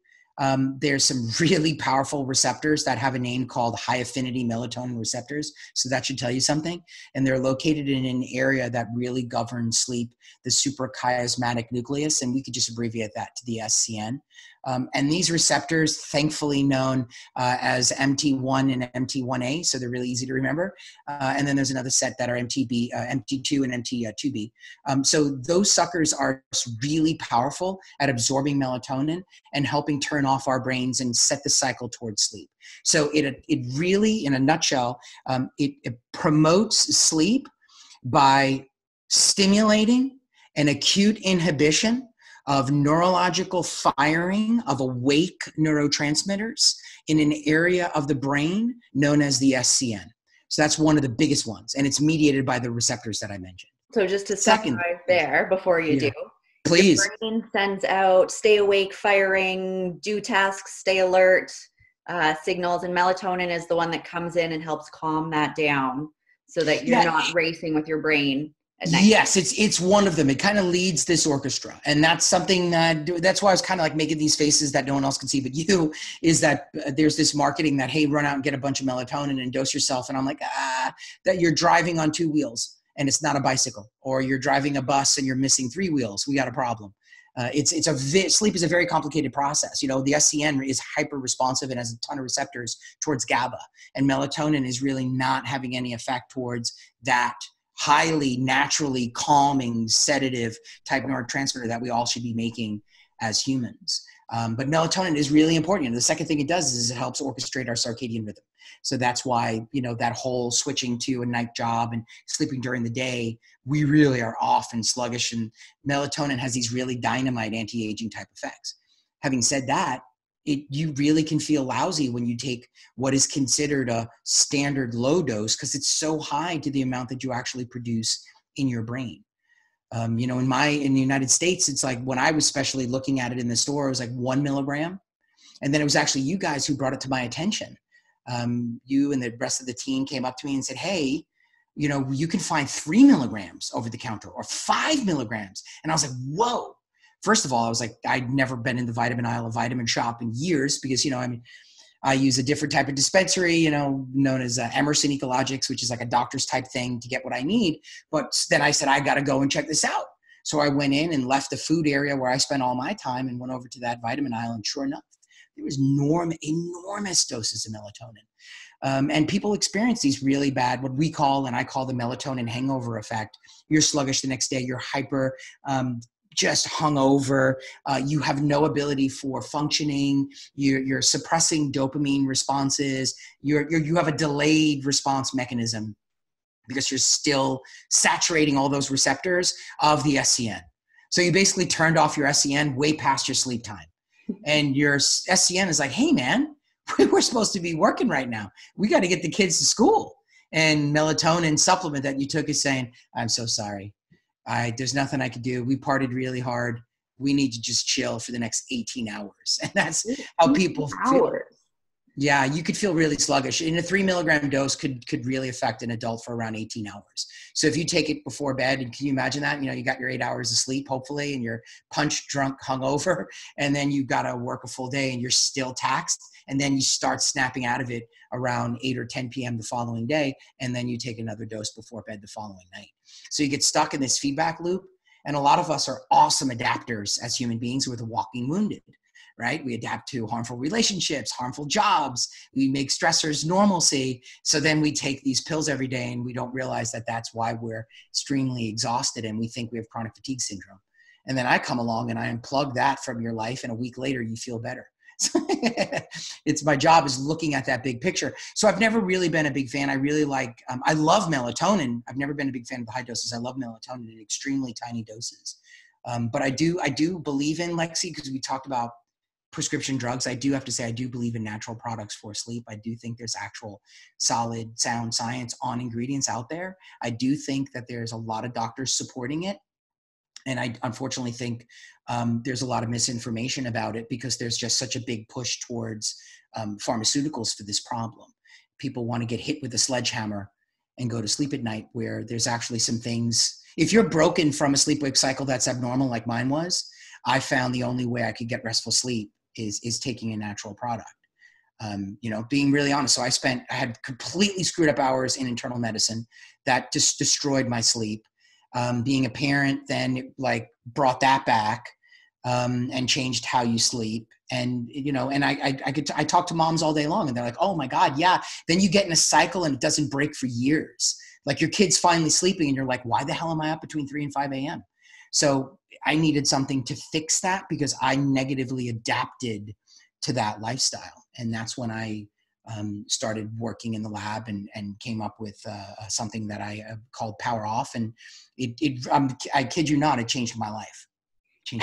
There's some really powerful receptors that have a name called high affinity melatonin receptors. So that should tell you something. And they're located in an area that really governs sleep, the suprachiasmatic nucleus. And we could just abbreviate that to the SCN. And these receptors, thankfully known as MT1 and MT1A, so they're really easy to remember. And then there's another set that are MT2 and MT2B. So those suckers are really powerful at absorbing melatonin and helping turn off our brains and set the cycle towards sleep. So it really, in a nutshell, it promotes sleep by stimulating an acute inhibition of neurological firing of awake neurotransmitters in an area of the brain known as the SCN. So that's one of the biggest ones, and it's mediated by the receptors that I mentioned. So just to summarize there before you do, please. Your brain sends out stay awake, firing, do tasks, stay alert signals, and melatonin is the one that comes in and helps calm that down so that you're not racing with your brain. Yes, it's one of them. It kind of leads this orchestra. And that's something that's why I was kind of like making these faces that no one else can see but you, is that there's this marketing that, hey, run out and get a bunch of melatonin and dose yourself. And I'm like, that you're driving on 2 wheels and it's not a bicycle, or you're driving a bus and you're missing 3 wheels. We got a problem. Sleep is a very complicated process. You know, the SCN is hyper responsive and has a ton of receptors towards GABA, and melatonin is really not having any effect towards that highly naturally calming sedative type neurotransmitter that we all should be making as humans. But melatonin is really important. And the second thing it does is it helps orchestrate our circadian rhythm. So that's why, you know, that whole switching to a night job and sleeping during the day, we really are off and sluggish, and melatonin has these really dynamite anti-aging type effects. Having said that, you really can feel lousy when you take what is considered a standard low dose, because it's so high to the amount that you actually produce in your brain. You know, in the United States, it's like when I was especially looking at it in the store, it was like 1 milligram. And then it was actually you guys who brought it to my attention. You and the rest of the team came up to me and said, hey, you know, you can find 3 milligrams over the counter or 5 milligrams. And I was like, whoa. First of all, I was like, I'd never been in the vitamin aisle of Vitamin Shop in years because, you know, I mean, I use a different type of dispensary, you know, known as Emerson Ecologics, which is like a doctor's type thing to get what I need. But then I said, I got to go and check this out. So I went in and left the food area where I spent all my time and went over to that vitamin aisle. And sure enough, there was enormous doses of melatonin. And people experience these really bad, what we call, and I call the melatonin hangover effect. You're sluggish the next day. You're hyper, just hungover. You have no ability for functioning. You're suppressing dopamine responses. You have a delayed response mechanism because you're still saturating all those receptors of the SCN. So you basically turned off your SCN way past your sleep time. And your SCN is like, hey, man, we're supposed to be working right now. We got to get the kids to school. And melatonin supplement that you took is saying, I'm so sorry. There's nothing I could do. We partied really hard. We need to just chill for the next 18 hours. And that's how people feel. Yeah, you could feel really sluggish. And a 3 milligram dose could really affect an adult for around 18 hours. So if you take it before bed, and can you imagine that? You got your 8 hours of sleep, hopefully, and you're punch drunk, hungover, and then you got to work a full day and you're still taxed. And then you start snapping out of it around 8 or 10 p.m. the following day. And then you take another dose before bed the following night. So you get stuck in this feedback loop. And a lot of us are awesome adapters as human beings with walking wounded. Right? We adapt to harmful relationships, harmful jobs. We make stressors normalcy. So then we take these pills every day and we don't realize that that's why we're extremely exhausted and we think we have chronic fatigue syndrome. And then I come along and I unplug that from your life and a week later you feel better. It's my job is looking at that big picture. So I've never really been a big fan. I really like, I love melatonin. I've never been a big fan of the high doses. I love melatonin in extremely tiny doses. But I do believe in Lexi because we talked about prescription drugs. I do have to say, I do believe in natural products for sleep. I do think there's actual solid, sound science on ingredients out there. I do think that there's a lot of doctors supporting it. And I unfortunately think there's a lot of misinformation about it because there's just such a big push towards pharmaceuticals for this problem. People want to get hit with a sledgehammer and go to sleep at night, where there's actually some things. If you're broken from a sleep-wake cycle that's abnormal like mine was, I found the only way I could get restful sleep is taking a natural product. Being really honest. So I had completely screwed up hours in internal medicine that just destroyed my sleep. Being a parent then brought that back and changed how you sleep. And, I talk to moms all day long and they're like, oh my God, yeah. Then you get in a cycle and it doesn't break for years. Like your kid's finally sleeping and you're like, why the hell am I up between 3 and 5 a.m.? So I needed something to fix that because I negatively adapted to that lifestyle. And that's when I started working in the lab and came up with something that I called Power Off. And I kid you not, it changed my life.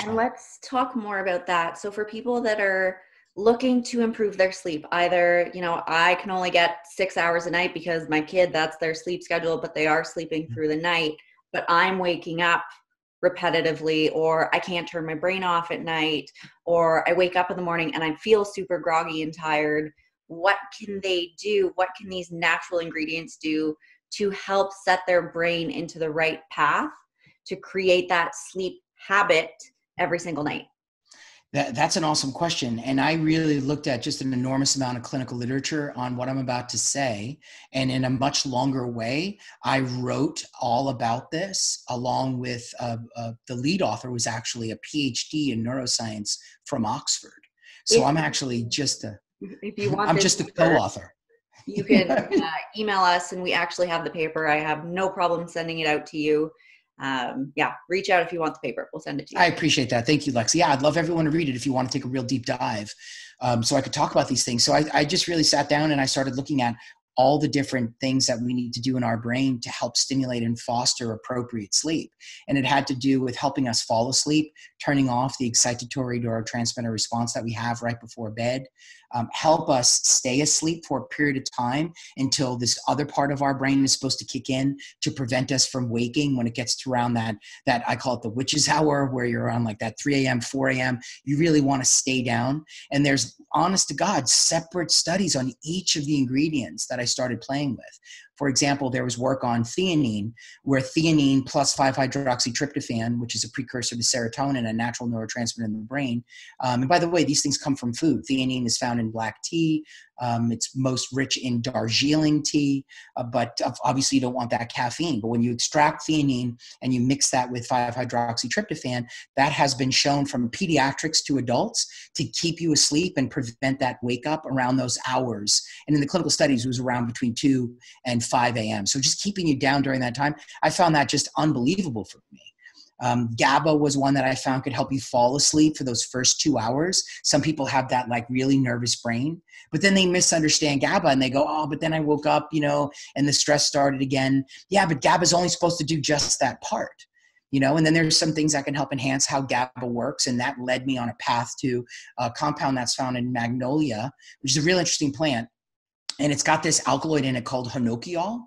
Let's talk more about that. So for people that are looking to improve their sleep, either, I can only get 6 hours a night because my kid, that's their sleep schedule, but they are sleeping through the night, but I'm waking up repetitively, or I can't turn my brain off at night, or I wake up in the morning and I feel super groggy and tired. What can they do? What can these natural ingredients do to help set their brain into the right path to create that sleep habit every single night? That's an awesome question. And I really looked at just an enormous amount of clinical literature on what I'm about to say. And in a much longer way, I wrote all about this along with the lead author was actually a PhD in neuroscience from Oxford. So I'm actually just a co-author. You can email us and we actually have the paper. I have no problem sending it out to you. Reach out if you want the paper. We'll send it to you. I appreciate that. Thank you, Lexi. Yeah, I'd love everyone to read it if you want to take a real deep dive. So I could talk about these things. So I just really sat down and I started looking at all the different things that we need to do in our brain to help stimulate and foster appropriate sleep. And it had to do with helping us fall asleep, turning off the excitatory neurotransmitter response that we have right before bed, help us stay asleep for a period of time until this other part of our brain is supposed to kick in to prevent us from waking when it gets to around that I call it the witch's hour, where you're around like that 3 a.m., 4 a.m. You really want to stay down. And there's, honest to God, separate studies on each of the ingredients that I started playing with. For example, there was work on theanine, where theanine plus 5-hydroxytryptophan, which is a precursor to serotonin, a natural neurotransmitter in the brain. And by the way, these things come from food. Theanine is found in black tea. It's most rich in Darjeeling tea, but obviously you don't want that caffeine. But when you extract theanine and you mix that with 5-hydroxytryptophan, that has been shown from pediatrics to adults to keep you asleep and prevent that wake up around those hours. And in the clinical studies, it was around between 2 and 5 a.m. So just keeping you down during that time, I found that just unbelievable for me. GABA was one that I found could help you fall asleep for those first 2 hours. Some people have that like really nervous brain, but then they misunderstand GABA and they go, oh, but then I woke up, and the stress started again. Yeah, but GABA is only supposed to do just that part, and then there's some things that can help enhance how GABA works. And that led me on a path to a compound that's found in magnolia, which is a real interesting plant. And it's got this alkaloid in it called hinokiol.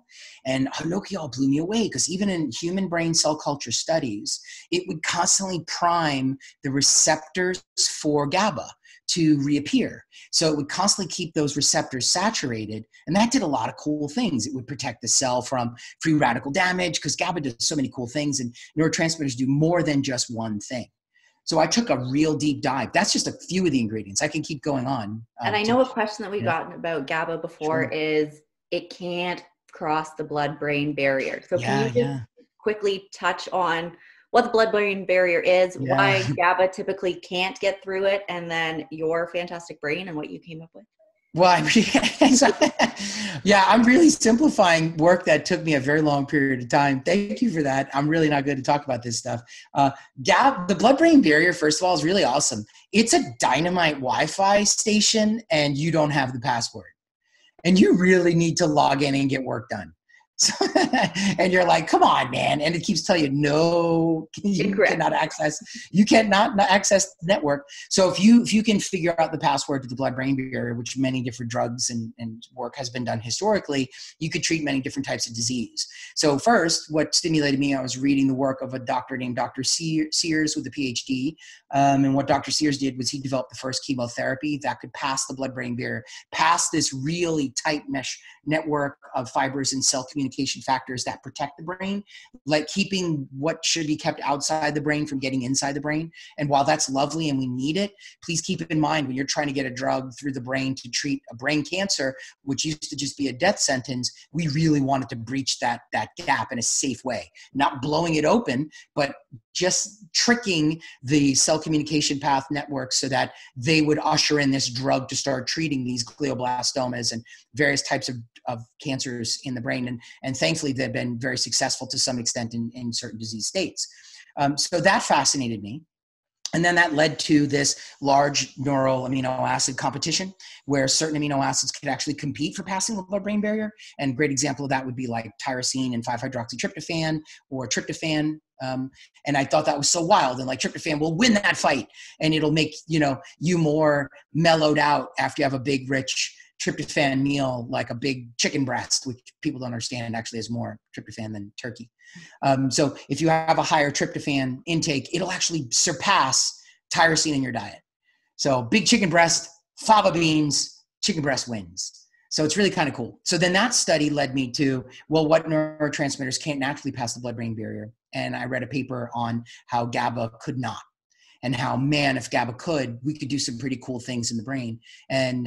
And hinokiol blew me away because even in human brain cell culture studies, it would constantly prime the receptors for GABA to reappear. So it would constantly keep those receptors saturated. And that did a lot of cool things. It would protect the cell from free radical damage because GABA does so many cool things, and neurotransmitters do more than just one thing. So I took a real deep dive. That's just a few of the ingredients. I can keep going on. And I know a question that we've gotten about GABA before is it can't cross the blood-brain barrier. So can you just quickly touch on what the blood-brain barrier is, why GABA typically can't get through it, and then your fantastic brain and what you came up with? Well, I'm really simplifying work that took me a very long period of time. Thank you for that. I'm really not good to talk about this stuff. The blood-brain barrier, first of all, is really awesome. It's a dynamite Wi-Fi station, and you don't have the password. And you really need to log in and get work done. So, and you're like, come on, man. And it keeps telling you, no, you cannot access the network. So if you can figure out the password to the blood-brain barrier, which many different drugs and work has been done historically, you could treat many different types of disease. So first, what stimulated me, I was reading the work of a doctor named Dr. Sears with a PhD. And what Dr. Sears did was he developed the first chemotherapy that could pass the blood-brain barrier, pass this really tight mesh network of fibers and cell communication factors that protect the brain, like keeping what should be kept outside the brain from getting inside the brain. And while that's lovely and we need it, please keep in mind when you're trying to get a drug through the brain to treat a brain cancer, which used to just be a death sentence, we really wanted to breach that gap in a safe way, not blowing it open, but just tricking the cell communication path networks so that they would usher in this drug to start treating these glioblastomas and various types of cancers in the brain. And thankfully, they've been very successful to some extent in certain disease states. So that fascinated me. And then that led to this large neural amino acid competition where certain amino acids could actually compete for passing the blood-brain barrier. And a great example of that would be like tyrosine and 5-hydroxytryptophan or tryptophan. And I thought that was so wild. And like tryptophan will win that fight and it'll make, you more mellowed out after you have a big, rich tryptophan meal, like a big chicken breast, which people don't understand actually has more tryptophan than turkey. So if you have a higher tryptophan intake, it'll actually surpass tyrosine in your diet. So big chicken breast, fava beans, chicken breast wins. So it's really kind of cool. So then that study led me to, well, what neurotransmitters can't naturally pass the blood-brain barrier? And I read a paper on how GABA could not. And how, man, if GABA could, we could do some pretty cool things in the brain. And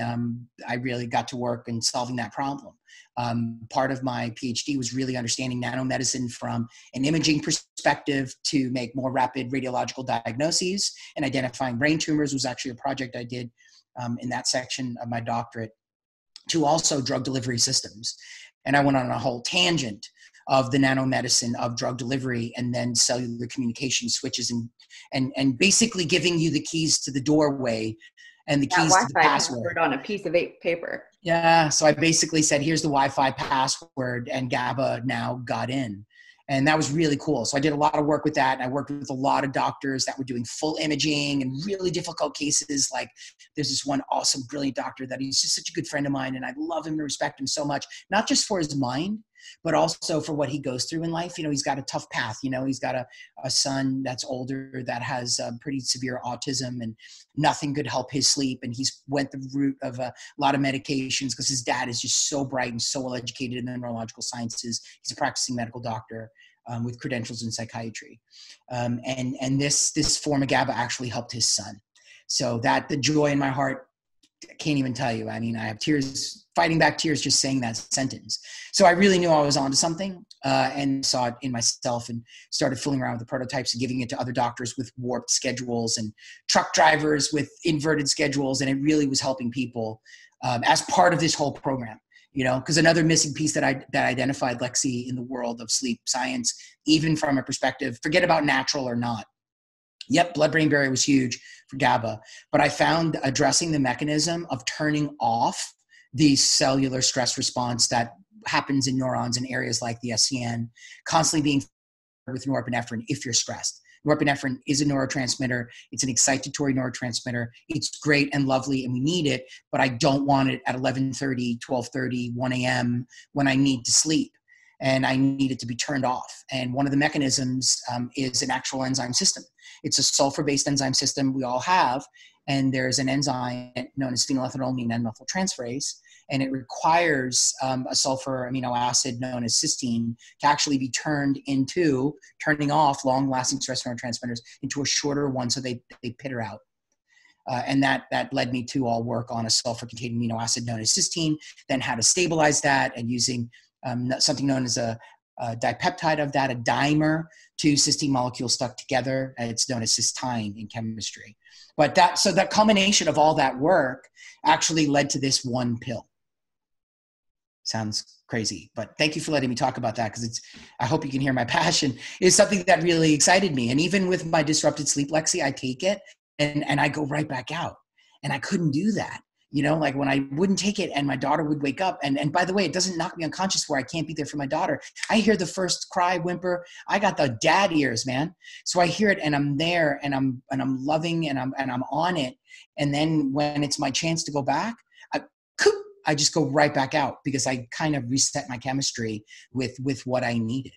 I really got to work in solving that problem. Part of my PhD was really understanding nanomedicine from an imaging perspective to make more rapid radiological diagnoses, and identifying brain tumors was actually a project I did in that section of my doctorate, to also drug delivery systems. And I went on a whole tangent of the nanomedicine of drug delivery and then cellular communication switches and basically giving you the keys to the doorway and the keys to the password on a piece of paper. Yeah. So I basically said, here's the Wi-Fi password, and GABA now got in. And that was really cool. So I did a lot of work with that. And I worked with a lot of doctors that were doing full imaging and really difficult cases. Like there's this one awesome, brilliant doctor that he's just such a good friend of mine. And I love him and respect him so much, not just for his mind, but also for what he goes through in life. He's got a tough path. He's got a son that's older that has pretty severe autism, and nothing could help his sleep. And he's went the route of a lot of medications because his dad is just so bright and so well educated in the neurological sciences. He's a practicing medical doctor with credentials in psychiatry. And this form of GABA actually helped his son. So that the joy in my heart, I can't even tell you. I mean, I have tears, fighting back tears just saying that sentence. So I really knew I was onto something and saw it in myself, and started fooling around with the prototypes and giving it to other doctors with warped schedules and truck drivers with inverted schedules. And it really was helping people as part of this whole program. Because another missing piece that identified, Lexi, in the world of sleep science, even from a perspective, forget about natural or not. Yep, blood-brain barrier was huge for GABA, but I found addressing the mechanism of turning off the cellular stress response that happens in neurons in areas like the SCN, constantly being with norepinephrine if you're stressed. Norepinephrine is a neurotransmitter. It's an excitatory neurotransmitter. It's great and lovely, and we need it, but I don't want it at 11:30, 12:30, 1 a.m. when I need to sleep, and I need it to be turned off. And one of the mechanisms is an actual enzyme system. It's a sulfur-based enzyme system we all have, and there's an enzyme known as phenylethylamine N-methyltransferase, and it requires a sulfur amino acid known as cysteine to actually be turning off long-lasting stress neurotransmitters into a shorter one so they peter out. And that led me to all work on a sulfur-containing amino acid known as cysteine, then how to stabilize that, and using something known as a dipeptide of that, a dimer, two cysteine molecules stuck together. It's known as cysteine in chemistry. But that combination of all that work actually led to this one pill. Sounds crazy, but thank you for letting me talk about that, because I hope you can hear my passion. It's something that really excited me. And even with my disrupted sleep, Lexi, I take it and I go right back out. And I couldn't do that. Like when I wouldn't take it and my daughter would wake up, and by the way, it doesn't knock me unconscious where I can't be there for my daughter. I hear the first cry, whimper. I got the dad ears, man. So I hear it and I'm there and I'm loving and I'm on it. And then when it's my chance to go back, I just go right back out, because I kind of reset my chemistry with what I needed.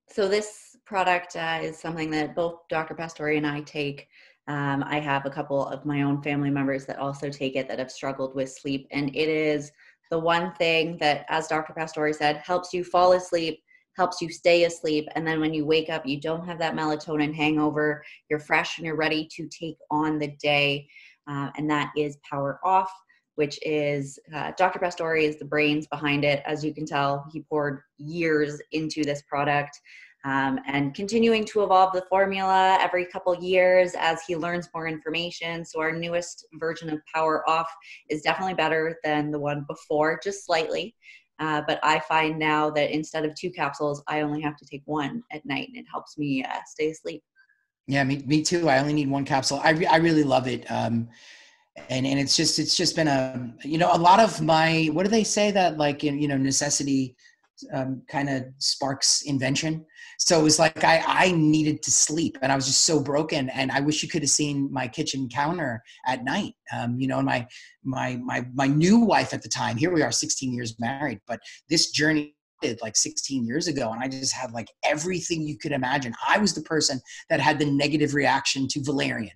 So this product is something that both Dr. Pastore and I take. I have a couple of my own family members that also take it that have struggled with sleep. And it is the one thing that, as Dr. Pastore said, helps you fall asleep, helps you stay asleep. And then when you wake up, you don't have that melatonin hangover. You're fresh and you're ready to take on the day. And that is Power Off, which is Dr. Pastore is the brains behind it. As you can tell, he poured years into this product. And continuing to evolve the formula every couple years as he learns more information. So our newest version of Power Off is definitely better than the one before, just slightly. But I find now that instead of 2 capsules, I only have to take 1 at night, and it helps me stay asleep. Yeah, me too. I only need 1 capsule. I really love it. And it's just been a lot of my, what do they say, that like, necessity kind of sparks invention. So it was like I needed to sleep, and I was just so broken. And I wish you could have seen my kitchen counter at night. And my new wife at the time, here we are 16 years married, but this journey did like 16 years ago. And I just had like everything you could imagine. I was the person that had the negative reaction to valerian.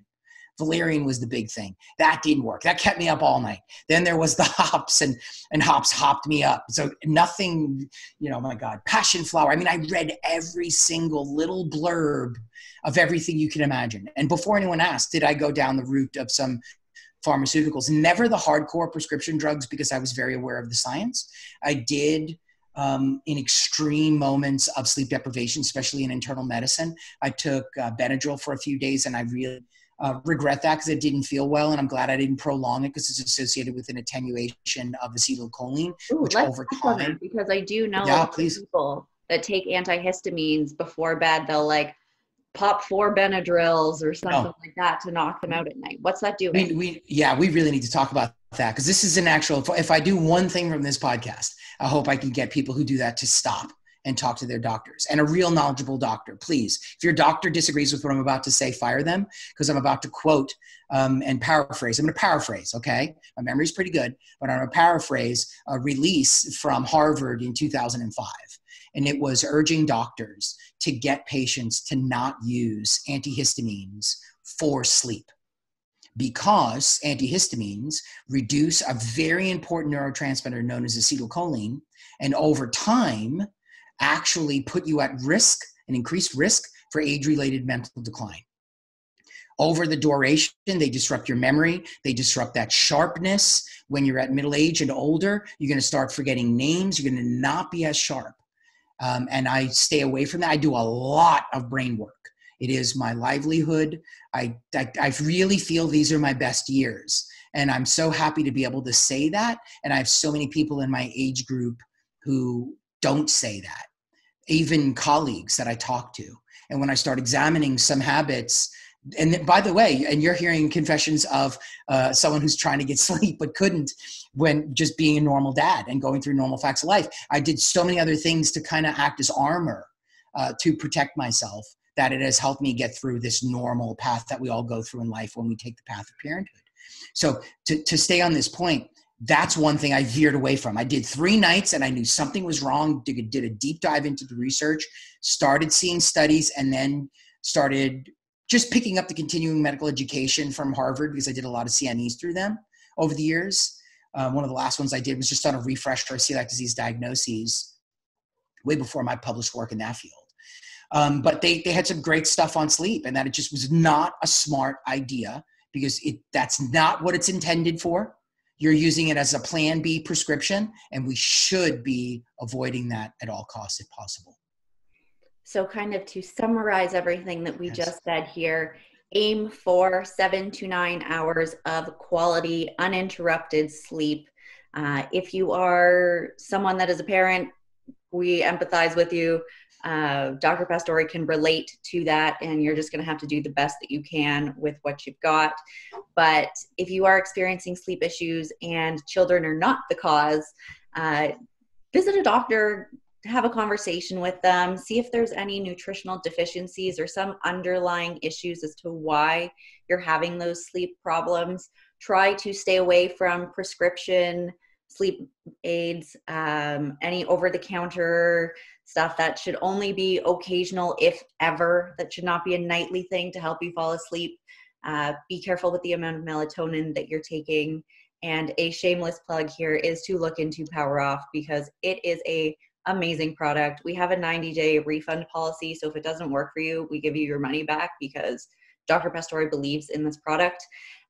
Valerian was the big thing. That didn't work. That kept me up all night. Then there was the hops, and hops hopped me up. So nothing, my God, passion flower. I mean, I read every single little blurb of everything you can imagine. And before anyone asked, did I go down the route of some pharmaceuticals? Never the hardcore prescription drugs, because I was very aware of the science. I did in extreme moments of sleep deprivation, especially in internal medicine. I took Benadryl for a few days, and I really regret that, because it didn't feel well, and I'm glad I didn't prolong it, because it's associated with an attenuation of acetylcholine, which over time. Because I do know people that take antihistamines before bed, they'll like pop 4 Benadryls or something like that to knock them out at night. What's that doing? We really need to talk about that, because this is an actual. If I do one thing from this podcast, I hope I can get people who do that to stop and talk to their doctors, and a real knowledgeable doctor, please. If your doctor disagrees with what I'm about to say, fire them, because I'm about to quote and paraphrase. I'm going to paraphrase, okay? My memory's pretty good, but I'm going to paraphrase a release from Harvard in 2005. And it was urging doctors to get patients to not use antihistamines for sleep, because antihistamines reduce a very important neurotransmitter known as acetylcholine, and over time actually put you at risk, an increased risk for age-related mental decline. Over the duration, they disrupt your memory. They disrupt that sharpness. When you're at middle age and older, you're going to start forgetting names. You're going to not be as sharp. And I stay away from that. I do a lot of brain work. It is my livelihood. I really feel these are my best years. And I'm so happy to be able to say that. And I have so many people in my age group who don't say that, even colleagues that I talk to. And when I start examining some habits, and by the way, and you're hearing confessions of someone who's trying to get sleep but couldn't, when just being a normal dad and going through normal facts of life. I did so many other things to kind of act as armor to protect myself, that it has helped me get through this normal path that we all go through in life when we take the path of parenthood. So to stay on this point, that's one thing I veered away from. I did 3 nights and I knew something was wrong, did a deep dive into the research, started seeing studies, and then started just picking up the continuing medical education from Harvard, because I did a lot of CMEs through them over the years. One of the last ones I did was just on a refresher of celiac disease diagnoses way before my published work in that field. But they had some great stuff on sleep, and that it just was not a smart idea, because that's not what it's intended for. You're using it as a plan B prescription, and we should be avoiding that at all costs if possible. So kind of to summarize everything that we just said here, aim for 7 to 9 hours of quality, uninterrupted sleep. If you are someone that is a parent, we empathize with you. Dr. Pastore can relate to that, and you're just going to have to do the best that you can with what you've got. But if you are experiencing sleep issues and children are not the cause, visit a doctor, have a conversation with them, see if there's any nutritional deficiencies or some underlying issues as to why you're having those sleep problems. Try to stay away from prescription sleep aids, any over-the-counter stuff. That should only be occasional, if ever. That should not be a nightly thing to help you fall asleep. Be careful with the amount of melatonin that you're taking. And a shameless plug here is to look into Power Off, because it is a amazing product. We have a 90-day refund policy, so if it doesn't work for you, we give you your money back, because Dr. Pastore believes in this product.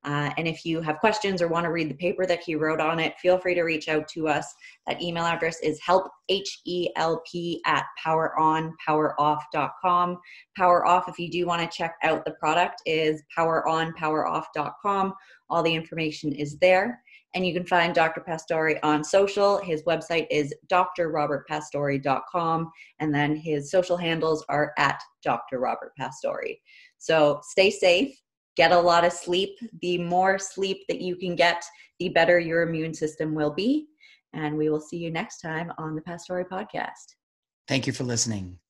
And if you have questions or want to read the paper that he wrote on it, feel free to reach out to us. That email address is help, HELP, at poweronpoweroff.com. Power Off, if you do want to check out the product, is poweronpoweroff.com. All the information is there. And you can find Dr. Pastore on social. His website is drrobertpastore.com. And then his social handles are at Dr. Robert Pastore. So stay safe, get a lot of sleep. The more sleep that you can get, the better your immune system will be. And we will see you next time on the Pastore Podcast. Thank you for listening.